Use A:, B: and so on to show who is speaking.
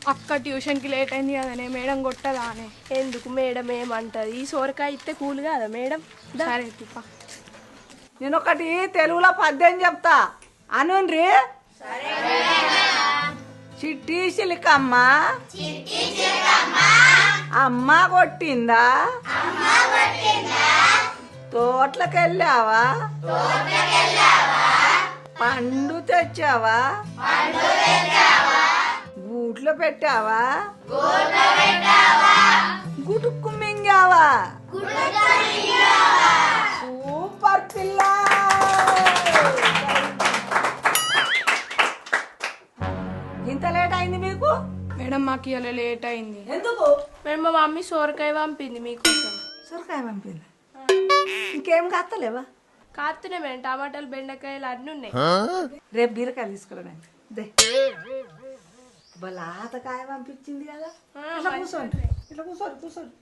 A: అక్క ట్యూషన్కి లేట్ అయింది కదనే మేడం కొట్టదా అనే.
B: ఎందుకు మేడం ఏమంటది? ఈ సోరకాయ ఇస్తే కూల్ కాదా మేడం?
A: సరే తిప్ప.
C: నేను ఒకటి తెలుగులో పద్యం చెప్తా అనుండ్రి. చిట్టి చిలికమ్మ అమ్మ కొట్టిందా, తోటలకెళ్ళావా, పండు తెచ్చావా, గూట్లో పెట్టావా, గుడుక్కు మింగావా. సూపర్ పిల్ల. ఇంత లేట్ అయింది మీకు?
A: మేడం మాకు ఇలా లేట్ అయింది.
C: ఎందుకు?
B: మేడం మా మమ్మీ సోరకాయ పంపింది మీకోసం.
C: సొరకాయ పంపింది. ఇంకేం కాస్తలేవా?
B: కాస్తనే మేడం, టమాటాలు బెండకాయలు అన్నీ ఉన్నాయి.
C: రేపు బీరకాయలు తీసుకురానండి. దే బలాతకాయ పంపించింది కదా. ఇట్లా కూర్చోండి, ఇట్లా కూర్చోండి.